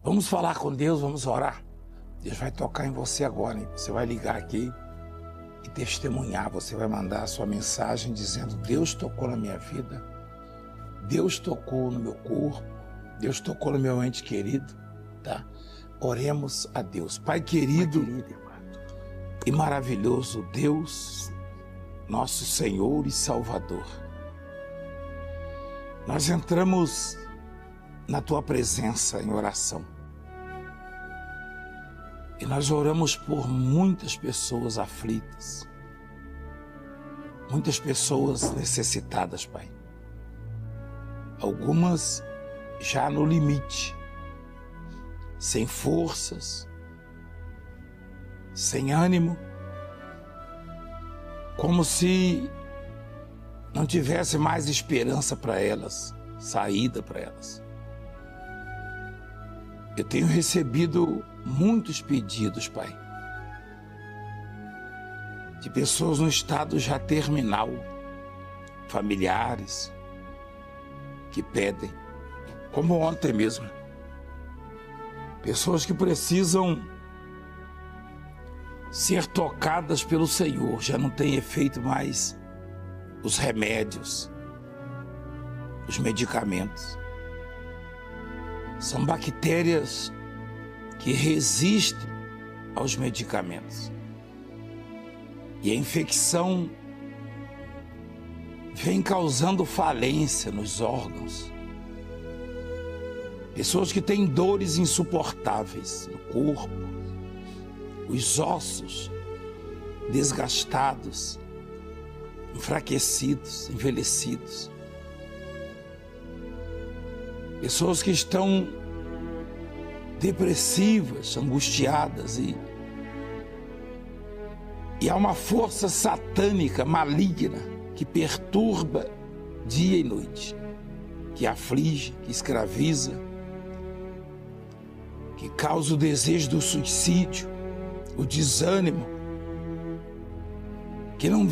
Vamos falar com Deus, vamos orar. Deus vai tocar em você agora, hein? Você vai ligar aqui e testemunhar. Você vai mandar a sua mensagem dizendo: Deus tocou na minha vida, Deus tocou no meu corpo, Deus tocou no meu ente querido, tá? Oremos a Deus. Pai querido e maravilhoso Deus, nosso Senhor e Salvador, nós entramos na Tua presença em oração. E nós oramos por muitas pessoas aflitas, muitas pessoas necessitadas, Pai. Algumas já no limite, sem forças, sem ânimo, como se não tivesse mais esperança para elas, saída para elas. Eu tenho recebido muitos pedidos, Pai, de pessoas no estado já terminal, familiares, que pedem, como ontem mesmo, pessoas que precisam ser tocadas pelo Senhor, já não tem efeito mais os remédios, os medicamentos. São bactérias que resistem aos medicamentos. E a infecção vem causando falência nos órgãos. Pessoas que têm dores insuportáveis no corpo, os ossos desgastados, enfraquecidos, envelhecidos. Pessoas que estão depressivas, angustiadas e há uma força satânica, maligna, que perturba dia e noite, que aflige, que escraviza, que causa o desejo do suicídio, o desânimo, que não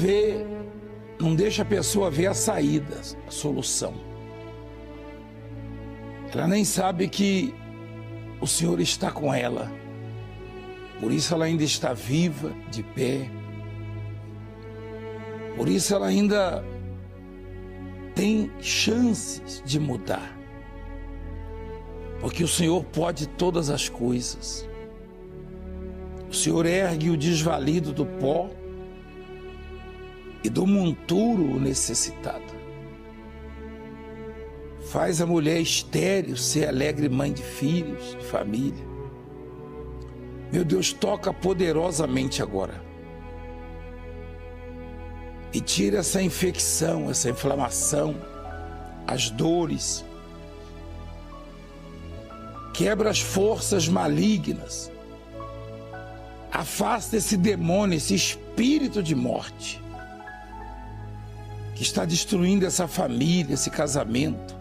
deixa a pessoa ver a saída, a solução. Ela nem sabe que o Senhor está com ela. Por isso ela ainda está viva, de pé. Por isso ela ainda tem chances de mudar. Porque o Senhor pode todas as coisas. O Senhor ergue o desvalido do pó e do monturo o necessitado. Faz a mulher estéril ser alegre mãe de filhos, de família. Meu Deus, toca poderosamente agora. E tira essa infecção, essa inflamação, as dores. Quebra as forças malignas. Afasta esse demônio, esse espírito de morte que está destruindo essa família, esse casamento,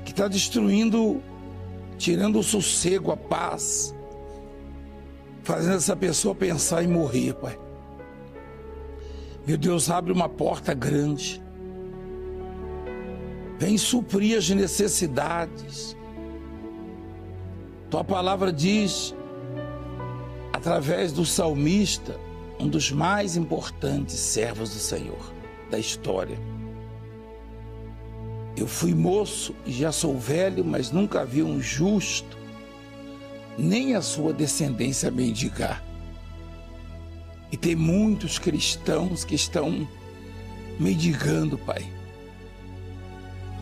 que está destruindo, tirando o sossego, a paz, fazendo essa pessoa pensar em morrer, Pai. Meu Deus, abre uma porta grande. Vem suprir as necessidades. Tua palavra diz, através do salmista, um dos mais importantes servos do Senhor, da história. Eu fui moço e já sou velho, mas nunca vi um justo, nem a sua descendência mendigar. E tem muitos cristãos que estão mendigando, Pai.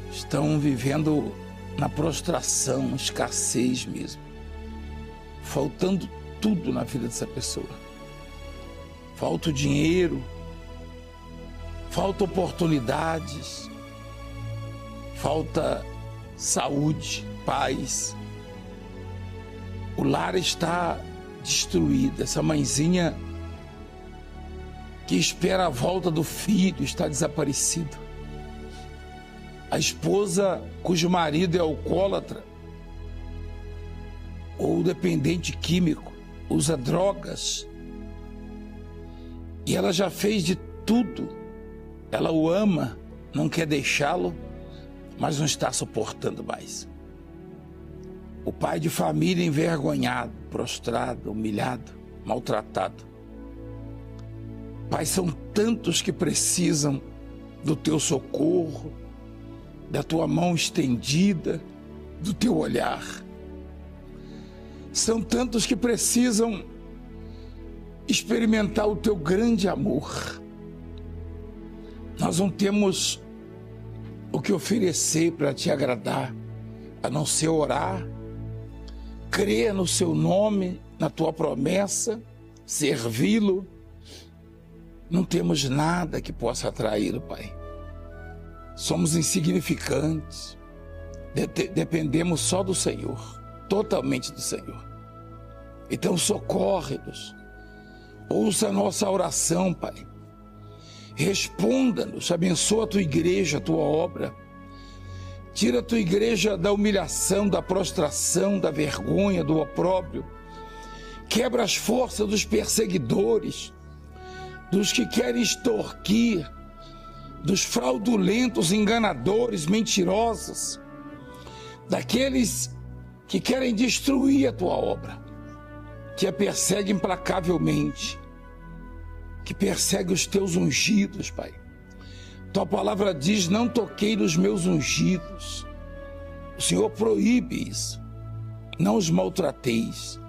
Estão vivendo na prostração, escassez mesmo. Faltando tudo na vida dessa pessoa. Falta o dinheiro, falta oportunidades, falta saúde, paz. O lar está destruído. Essa mãezinha que espera a volta do filho está desaparecida. A esposa cujo marido é alcoólatra ou dependente químico, usa drogas, e ela já fez de tudo. Ela o ama, não quer deixá-lo, mas não está suportando mais. o pai de família envergonhado, prostrado, humilhado, maltratado. Pai, são tantos que precisam do teu socorro, da tua mão estendida, do teu olhar. São tantos que precisam experimentar o teu grande amor. Nós não temos o que oferecer para te agradar, a não ser orar, crer no seu nome, na tua promessa, servi-lo. Não temos nada que possa atraí-lo, Pai. Somos insignificantes, dependemos só do Senhor, totalmente do Senhor. Então socorre-nos, ouça a nossa oração, Pai. Responda-nos, abençoa a tua igreja, a tua obra. Tira a tua igreja da humilhação, da prostração, da vergonha, do opróbrio. Quebra as forças dos perseguidores, dos que querem extorquir, dos fraudulentos, enganadores, mentirosos, daqueles que querem destruir a tua obra, que a persegue implacavelmente, que persegue os teus ungidos, Pai. Tua palavra diz: não toquei nos meus ungidos. O Senhor proíbe isso. Não os maltrateis.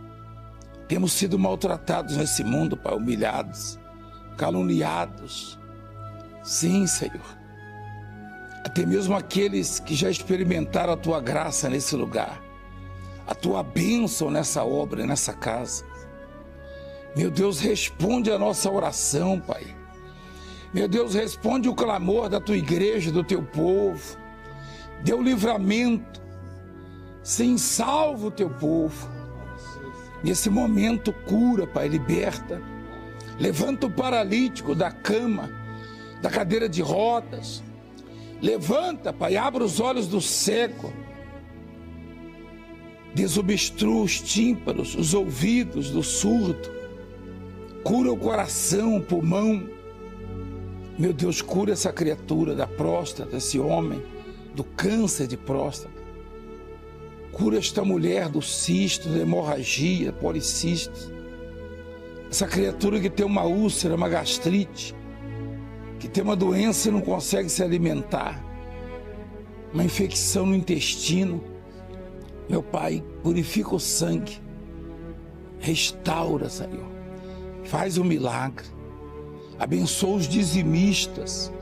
Temos sido maltratados nesse mundo, Pai, humilhados, caluniados. Sim, Senhor. Até mesmo aqueles que já experimentaram a tua graça nesse lugar, a tua bênção nessa obra, nessa casa. Meu Deus, responde a nossa oração, Pai. Meu Deus, responde o clamor da tua igreja, do teu povo. Dê o livramento. Sim, salva o teu povo. Nesse momento, cura, Pai, liberta. Levanta o paralítico da cama, da cadeira de rodas. Levanta, Pai, abre os olhos do cego. Desobstrua os tímpanos, os ouvidos do surdo. Cura o coração, o pulmão. Meu Deus, cura essa criatura da próstata, esse homem, do câncer de próstata. Cura esta mulher do cisto, da hemorragia, policisto. Essa criatura que tem uma úlcera, uma gastrite, que tem uma doença e não consegue se alimentar, uma infecção no intestino. Meu Pai, purifica o sangue, restaura, Senhor. Faz um milagre, abençoa os dizimistas,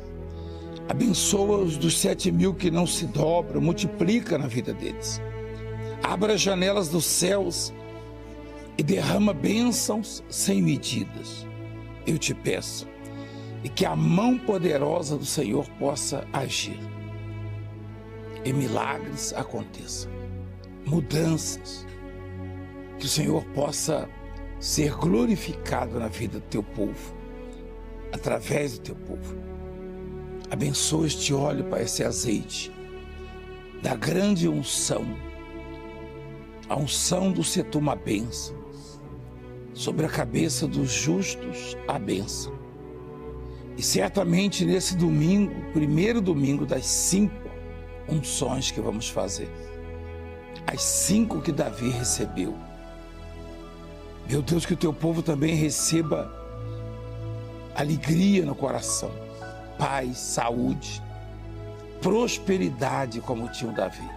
abençoa os dos 7.000 que não se dobram, multiplica na vida deles. Abra as janelas dos céus e derrama bênçãos sem medidas. Eu te peço, e que a mão poderosa do Senhor possa agir, e milagres aconteçam, mudanças, que o Senhor possa ser glorificado na vida do teu povo, através do teu povo. Abençoa este óleo, Pai, esse azeite, da grande unção, a unção do setor, uma bênção, sobre a cabeça dos justos, a bênção. E certamente nesse domingo, primeiro domingo das 5 unções que vamos fazer, as 5 que Davi recebeu, meu Deus, que o teu povo também receba alegria no coração, paz, saúde, prosperidade como tinha o Davi.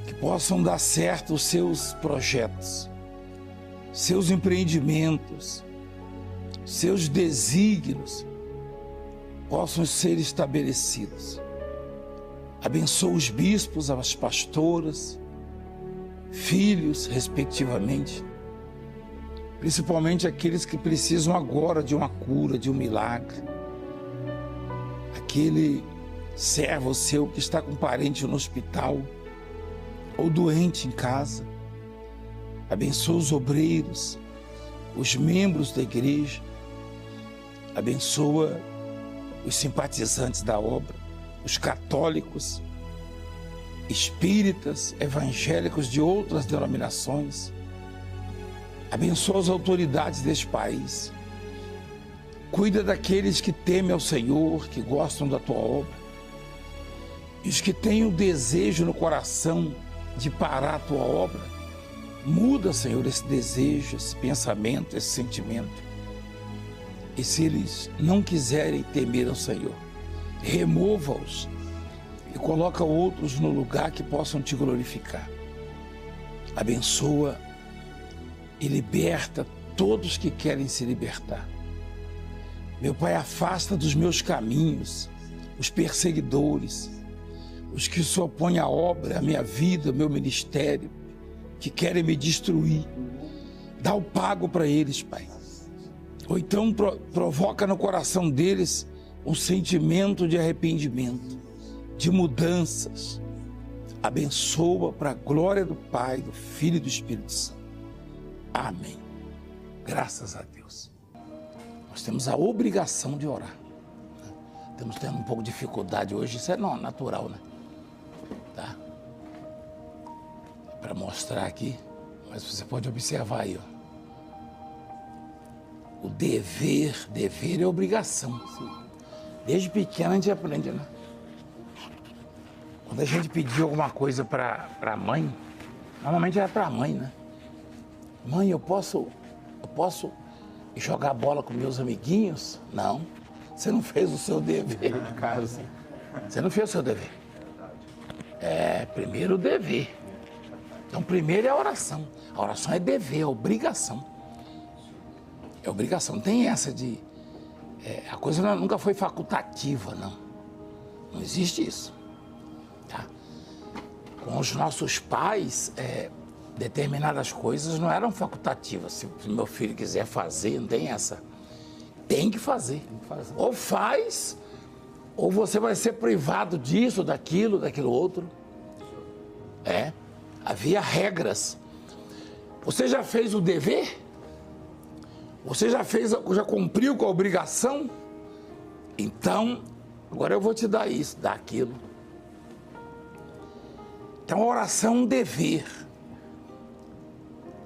Que possam dar certo os seus projetos, seus empreendimentos, seus desígnios possam ser estabelecidos. Abençoa os bispos, as pastoras, filhos, respectivamente. Principalmente aqueles que precisam agora de uma cura, de um milagre. Aquele servo seu que está com um parente no hospital ou doente em casa. Abençoa os obreiros, os membros da igreja. Abençoa os simpatizantes da obra, os católicos, espíritas, evangélicos de outras denominações. Abençoa as autoridades deste país. Cuida daqueles que temem ao Senhor, que gostam da tua obra. E os que têm o desejo no coração de parar a tua obra. Muda, Senhor, esse desejo, esse pensamento, esse sentimento. E se eles não quiserem temer ao Senhor, remova-os e coloca outros no lugar que possam te glorificar. Abençoa e liberta todos que querem se libertar. Meu Pai, afasta dos meus caminhos os perseguidores, os que se opõem à obra, à minha vida, ao meu ministério, que querem me destruir. Dá o pago para eles, Pai. Ou então provoca no coração deles um sentimento de arrependimento, de mudanças. Abençoa para a glória do Pai, do Filho e do Espírito Santo. Amém. Graças a Deus. Nós temos a obrigação de orar. Estamos tendo um pouco de dificuldade hoje, isso é natural, né? Tá? Para mostrar aqui, mas você pode observar aí, ó. O dever é obrigação. Desde pequeno a gente aprende, né? Quando a gente pediu alguma coisa para a mãe, normalmente era para a mãe, né? Mãe, eu posso jogar bola com meus amiguinhos? Não, você não fez o seu dever. Você não fez o seu dever. Primeiro o dever. Então, primeiro é a oração. A oração é dever, é obrigação. É obrigação. Não tem essa de... a coisa nunca foi facultativa, não. Não existe isso. Tá? Com os nossos pais, determinadas coisas não eram facultativas. Se o meu filho quiser fazer, não tem essa. Tem que fazer. Ou faz, ou você vai ser privado disso, daquilo outro. Havia regras. Você já fez o dever? Você já cumpriu com a obrigação? Então, agora eu vou te dar isso, dar aquilo. Então, a oração é um dever.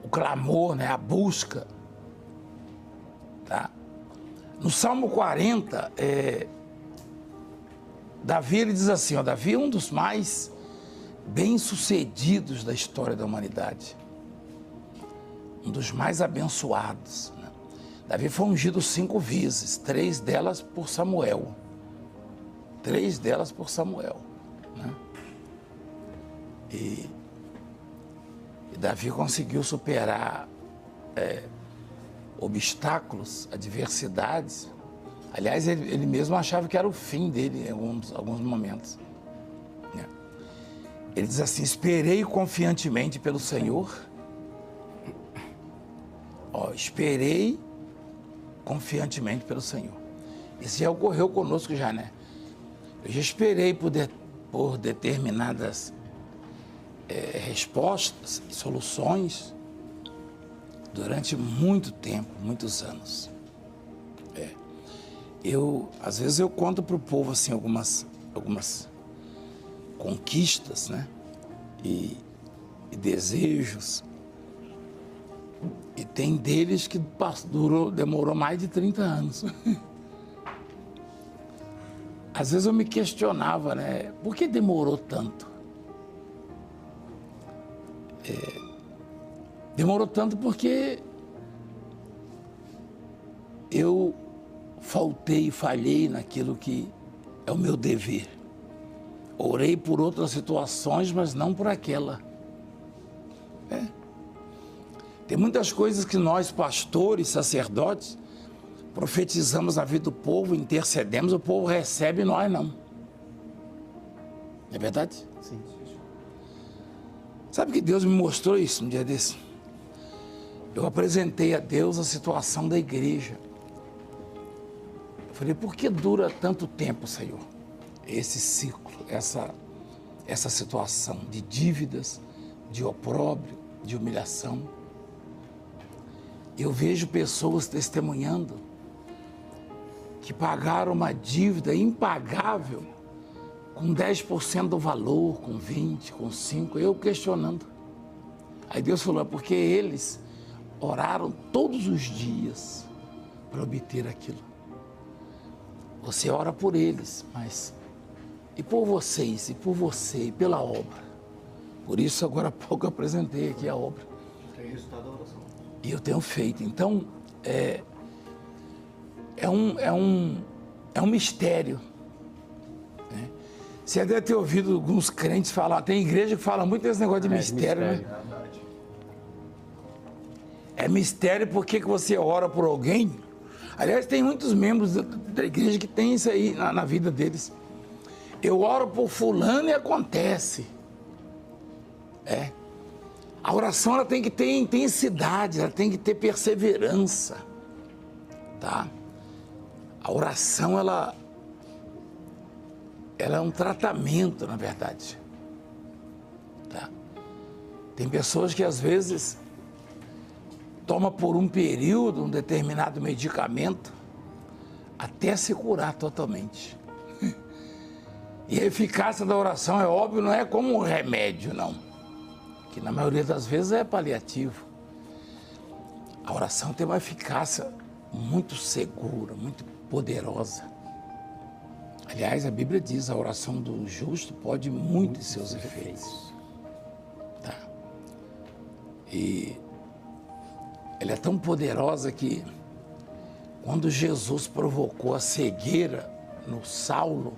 O clamor, né? A busca. Tá? No Salmo 40, Davi ele diz assim, Davi é um dos mais bem-sucedidos da história da humanidade. Um dos mais abençoados. Né? Davi foi ungido 5 vezes, 3 delas por Samuel. 3 delas por Samuel. Né? E Davi conseguiu superar obstáculos, adversidades. Aliás, ele mesmo achava que era o fim dele em alguns momentos. Né? Ele diz assim, esperei confiantemente pelo Senhor. Esperei confiantemente pelo Senhor. Isso já ocorreu conosco já, né? Eu já esperei por determinadas respostas e soluções durante muito tempo, muitos anos. Às vezes eu conto para o povo assim, algumas conquistas, né? E desejos. E tem deles que demorou mais de 30 anos. Às vezes eu me questionava, né? Por que demorou tanto? Demorou tanto porque eu falhei naquilo que é o meu dever. Orei por outras situações, mas não por aquela. Tem muitas coisas que nós, pastores, sacerdotes, profetizamos na vida do povo, intercedemos, o povo recebe e nós não. É verdade? Sim. Sabe que Deus me mostrou isso um dia desse? Eu apresentei a Deus a situação da igreja. Eu falei, por que dura tanto tempo, Senhor? Esse ciclo, essa situação de dívidas, de opróbrio, de humilhação. Eu vejo pessoas testemunhando que pagaram uma dívida impagável com 10% do valor, com 20%, com 5%, eu questionando. Aí Deus falou, é porque eles oraram todos os dias para obter aquilo. Você ora por eles, mas e por vocês, e por você, e pela obra? Por isso, agora há pouco eu apresentei aqui a obra. Tem resultado da oração. E eu tenho feito. Então, é um mistério. Né? Você deve ter ouvido alguns crentes falar, tem igreja que fala muito desse negócio de mistério, né? É mistério porque que você ora por alguém. Aliás, tem muitos membros da igreja que tem isso aí na vida deles. Eu oro por fulano e acontece. A oração ela tem que ter intensidade, ela tem que ter perseverança. Tá? A oração, ela é um tratamento, na verdade. Tá? Tem pessoas que às vezes toma por um período um determinado medicamento até se curar totalmente. E a eficácia da oração, é óbvio, não é como um remédio, não. Que na maioria das vezes é paliativo. A oração tem uma eficácia muito segura, muito poderosa. Aliás, a Bíblia diz, a oração do justo pode muito em seus efeitos. Tá? E ela é tão poderosa que quando Jesus provocou a cegueira no Saulo,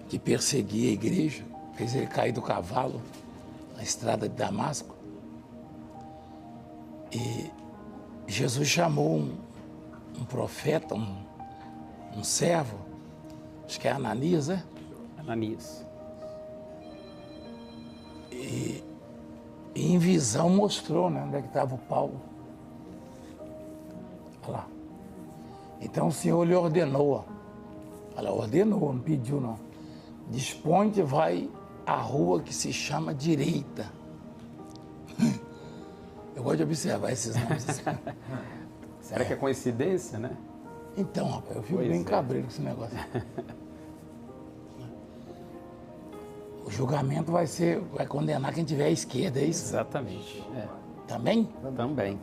que perseguia a igreja, fez ele cair do cavalo na estrada de Damasco, e Jesus chamou um profeta, um servo, acho que é Ananias, né? Ananias. E em visão mostrou, né, onde é que estava o Paulo. Olha lá. Então o Senhor lhe ordenou. Ela ordenou, não pediu não. Dispõe-te, vai à rua que se chama Direita. Eu gosto de observar esses nomes. Será que é coincidência, né? Então, rapaz, eu fico bem cabreiro com esse negócio. O julgamento vai condenar quem tiver à esquerda, é isso? Exatamente. Também? Também.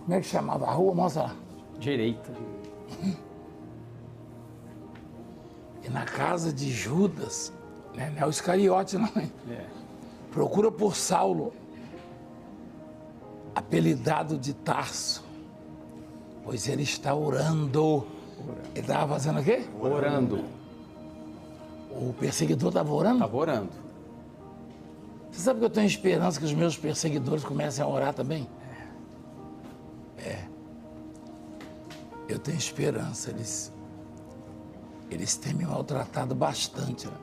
Como é que chamava a rua? Mostra lá. Direita. E na casa de Judas, né? Não é o Iscariote, não. Procura por Saulo, apelidado de Tarso, pois ele está orando. Ele estava fazendo o quê? Orando. O perseguidor estava orando? Estava orando. Você sabe que eu tenho esperança que os meus perseguidores comecem a orar também? Eu tenho esperança. Eles têm me maltratado bastante. Né?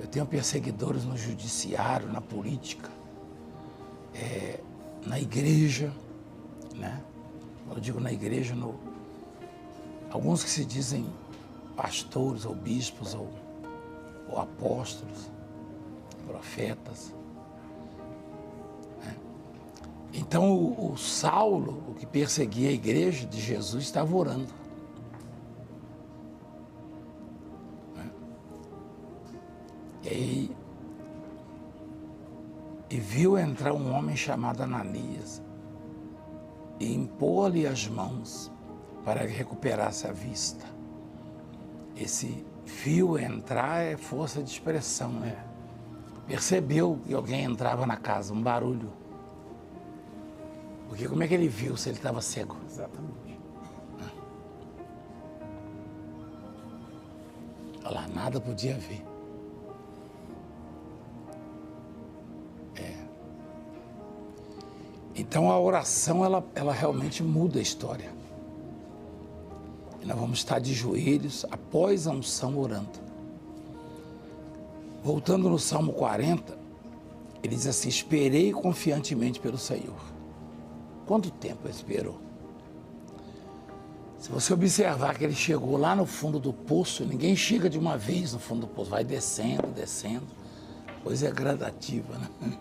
Eu tenho perseguidores no judiciário, na política, na igreja, né? Eu digo na igreja, alguns que se dizem pastores ou bispos ou apóstolos, profetas. Né? Então o Saulo, o que perseguia a igreja de Jesus, estava orando. E viu entrar um homem chamado Ananias e impor-lhe as mãos para que recuperasse a vista. Esse viu entrar é força de expressão, né? Percebeu que alguém entrava na casa, um barulho. Porque como é que ele viu se ele estava cego? Exatamente. Olha lá, nada podia ver. Então a oração, ela realmente muda a história. E nós vamos estar de joelhos após a unção orando. Voltando no Salmo 40, ele diz assim, esperei confiantemente pelo Senhor. Quanto tempo ele esperou? Se você observar que ele chegou lá no fundo do poço, ninguém chega de uma vez no fundo do poço, vai descendo, descendo, coisa é gradativa, né?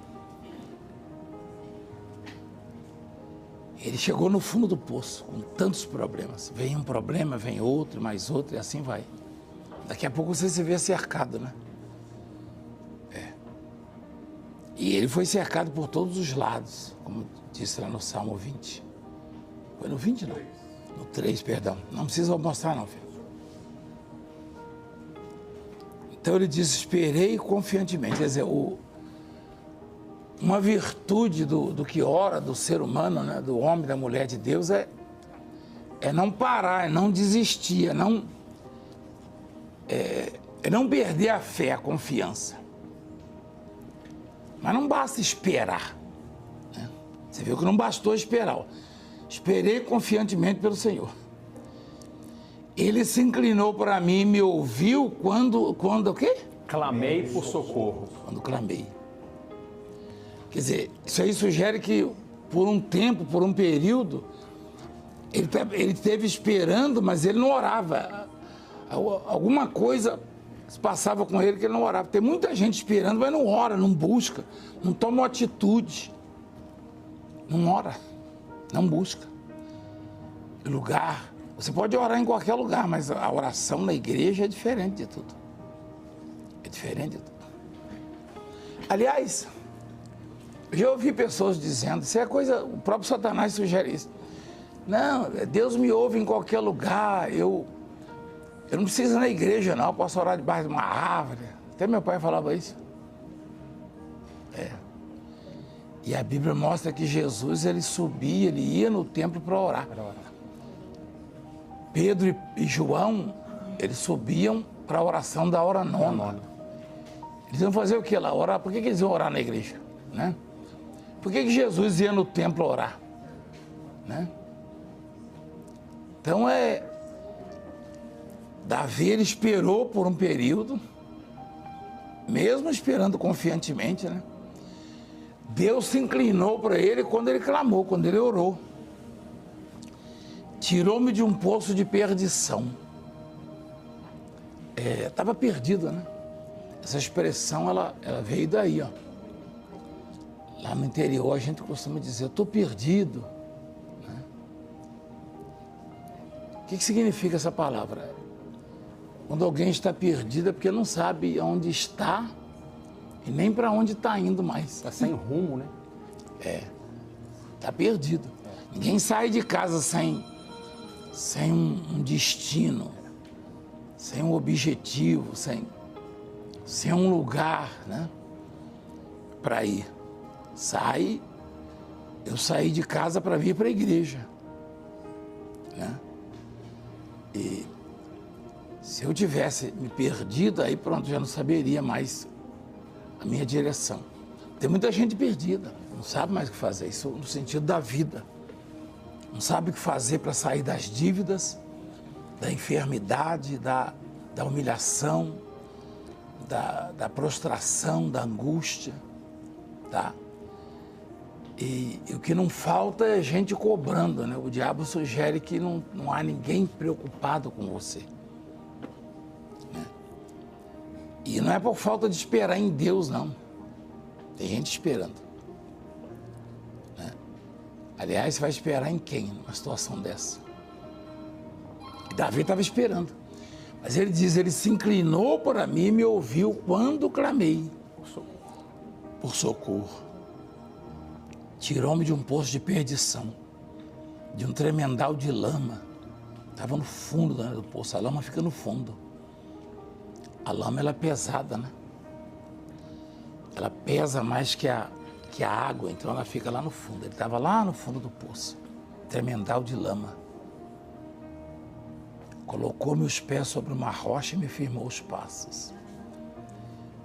Ele chegou no fundo do poço, com tantos problemas. Vem um problema, vem outro, mais outro, e assim vai. Daqui a pouco você se vê cercado, né? E ele foi cercado por todos os lados, como disse lá no Salmo 20. Foi no 20, não? No 3, perdão. Não precisa mostrar, não, filho. Então ele diz, esperei confiantemente. Quer dizer, uma virtude do que ora, do ser humano, né? Do homem, da mulher de Deus, é não parar, é não desistir, é não perder a fé, a confiança. Mas não basta esperar. Né? Você viu que não bastou esperar. Ó. Esperei confiantemente pelo Senhor. Ele se inclinou para mim e me ouviu quando o quê? Clamei por socorro. Quando clamei. Quer dizer, isso aí sugere que por um tempo, por um período, ele esteve esperando, mas ele não orava. Alguma coisa se passava com ele que ele não orava. Tem muita gente esperando, mas não ora, não busca, não toma uma atitude. Não ora, não busca. Lugar, você pode orar em qualquer lugar, mas a oração na igreja é diferente de tudo. É diferente de tudo. Aliás, eu já ouvi pessoas dizendo, isso é coisa, o próprio Satanás sugere isso. Não, Deus me ouve em qualquer lugar, eu não preciso ir na igreja não, eu posso orar debaixo de uma árvore. Até meu pai falava isso. E a Bíblia mostra que Jesus, ele subia, ele ia no templo para orar. Pedro e João, eles subiam para a oração da hora nona. Eles iam fazer o que lá? Orar. Por que eles iam orar na igreja? Né? Por que Jesus ia no templo orar? Né? Então Davi, ele esperou por um período, mesmo esperando confiantemente, né? Deus se inclinou para ele quando ele clamou, quando ele orou. Tirou-me de um poço de perdição. Estava perdido, né? Essa expressão, ela veio daí, ó. Lá no interior a gente costuma dizer, eu estou perdido. Né? O que significa essa palavra? Quando alguém está perdido é porque não sabe onde está e nem para onde está indo mais. Está sem rumo, né? Está perdido. Ninguém sai de casa sem um destino, sem um objetivo, sem um lugar, né, para ir. Eu saí de casa para vir para a igreja. Né? E se eu tivesse me perdido, aí pronto, já não saberia mais a minha direção. Tem muita gente perdida, não sabe mais o que fazer, isso no sentido da vida. Não sabe o que fazer para sair das dívidas, da enfermidade, da humilhação, da prostração, da angústia, tá? E o que não falta é gente cobrando, né? O diabo sugere que não há ninguém preocupado com você. Né? E não é por falta de esperar em Deus, não. Tem gente esperando. Né? Aliás, você vai esperar em quem numa situação dessa? E Davi estava esperando. Mas ele diz, ele se inclinou para mim e me ouviu quando clamei por socorro. Tirou-me de um poço de perdição, de um tremendal de lama. Estava no fundo do poço, a lama fica no fundo. A lama, ela é pesada, né? Ela pesa mais que a água, então ela fica lá no fundo. Ele estava lá no fundo do poço, tremendal de lama. Colocou meus pés sobre uma rocha e me firmou os passos.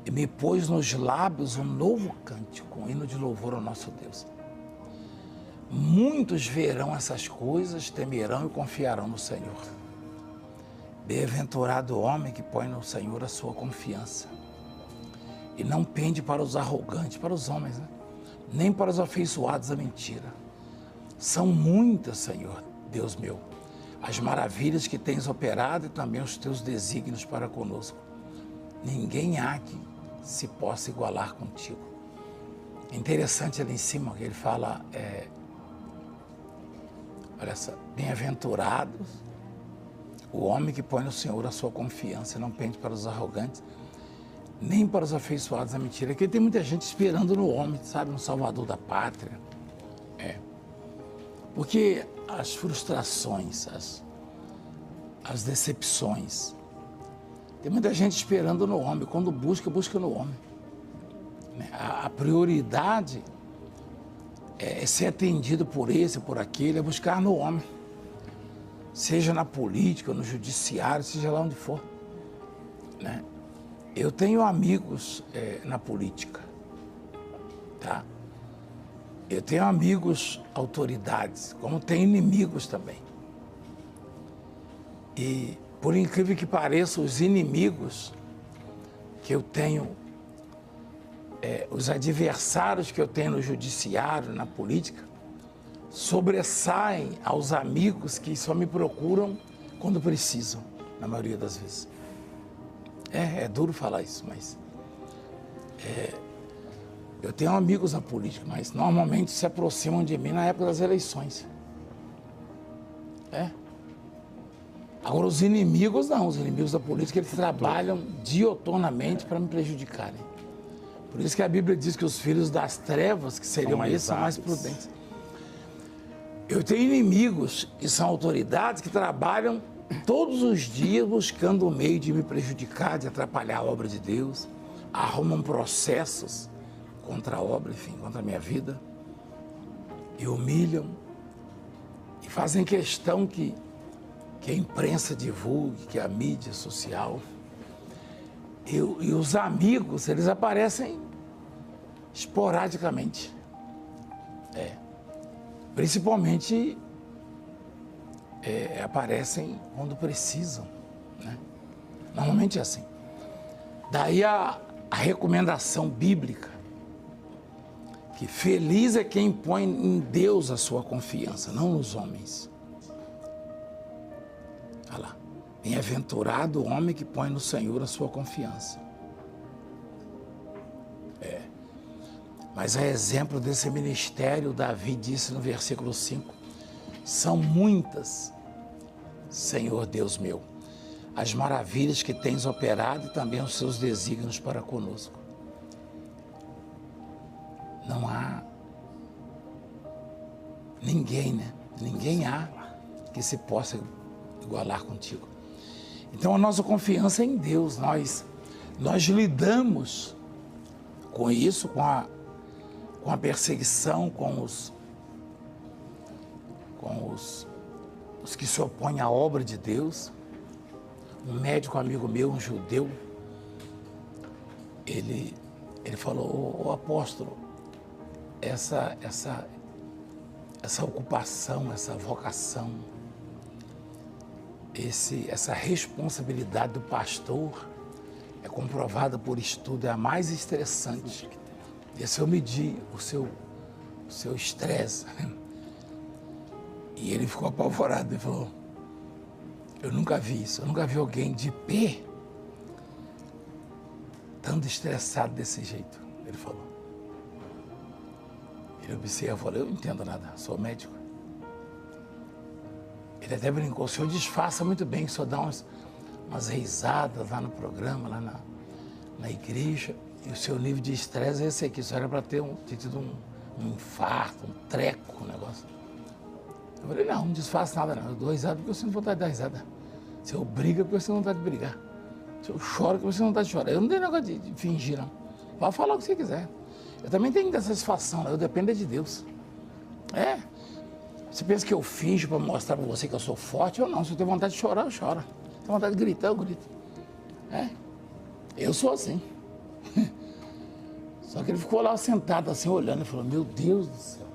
E me pôs nos lábios um novo cântico, um hino de louvor ao nosso Deus. Muitos verão essas coisas, temerão e confiarão no Senhor. Bem-aventurado o homem que põe no Senhor a sua confiança. E não pende para os arrogantes, para os homens, né? Nem para os afeiçoados à mentira. São muitas, Senhor, Deus meu, as maravilhas que tens operado e também os teus desígnios para conosco. Ninguém há que se possa igualar contigo. É interessante ali em cima que ele fala, olha só, bem-aventurados o homem que põe no Senhor a sua confiança e não pende para os arrogantes, nem para os afeiçoados à mentira. Aqui tem muita gente esperando no homem, sabe, no Salvador da pátria. Porque as frustrações, as decepções, tem muita gente esperando no homem. Quando busca no homem. né? A prioridade é ser atendido por esse, por aquele, é buscar no homem. Seja na política, no judiciário, seja lá onde for, né? Eu tenho amigos na política, tá? Eu tenho amigos autoridades, como tenho inimigos também. E, por incrível que pareça, os inimigos que eu tenho, os adversários que eu tenho no judiciário, na política, sobressaem aos amigos que só me procuram quando precisam, na maioria das vezes. É duro falar isso, mas... eu tenho amigos na política, mas normalmente se aproximam de mim na época das eleições. Agora, os inimigos não, os inimigos da política, eles trabalham dioturnamente para me prejudicarem. Por isso que a Bíblia diz que os filhos das trevas, que seriam esses, são mais prudentes. Eu tenho inimigos que são autoridades que trabalham todos os dias buscando um meio de me prejudicar, de atrapalhar a obra de Deus, arrumam processos contra a obra, enfim, contra a minha vida, e humilham, e fazem questão que a imprensa divulgue, que a mídia social. E os amigos, eles aparecem esporadicamente. Principalmente aparecem quando precisam, né? Normalmente é assim. Daí a recomendação bíblica, que feliz é quem põe em Deus a sua confiança, não nos homens. Olha lá. Bem-aventurado o homem que põe no Senhor a sua confiança. Mas a exemplo desse ministério, Davi disse no versículo 5, são muitas, Senhor Deus meu, as maravilhas que tens operado e também os seus desígnios para conosco. Não há ninguém, né? Ninguém há que se possa igualar contigo. Então a nossa confiança é em Deus. Nós lidamos com isso, com a perseguição, com os que se opõem à obra de Deus. Um médico amigo meu, um judeu, ele falou, ô apóstolo, essa ocupação, essa vocação, essa responsabilidade do pastor é comprovada por estudo, é a mais estressante. E se eu medir o seu estresse, e ele ficou apavorado, ele falou, eu nunca vi isso, eu nunca vi alguém de pé tão estressado desse jeito, ele falou. Ele observa, falou, eu não entendo nada, sou médico. Ele até brincou, o senhor disfarça muito bem, o senhor dá umas risadas lá no programa, lá na igreja, e o seu nível de estresse é esse aqui, o senhor era para ter tido um infarto, um treco, um negócio. Eu falei, não disfarço nada não, eu dou risada porque eu sinto vontade de dar risada. Se eu brigo porque eu sinto vontade de brigar. Se eu choro porque eu sinto vontade de chorar. Eu não tenho negócio de fingir, não. Pode falar o que você quiser. Eu também tenho que dar satisfação, eu dependo de Deus. Você pensa que eu finjo para mostrar para você que eu sou forte ou não? Se eu tenho vontade de chorar, eu choro. Se eu tenho vontade de gritar, eu grito. Eu sou assim. Só que ele ficou lá sentado assim, olhando, e falou, meu Deus do céu.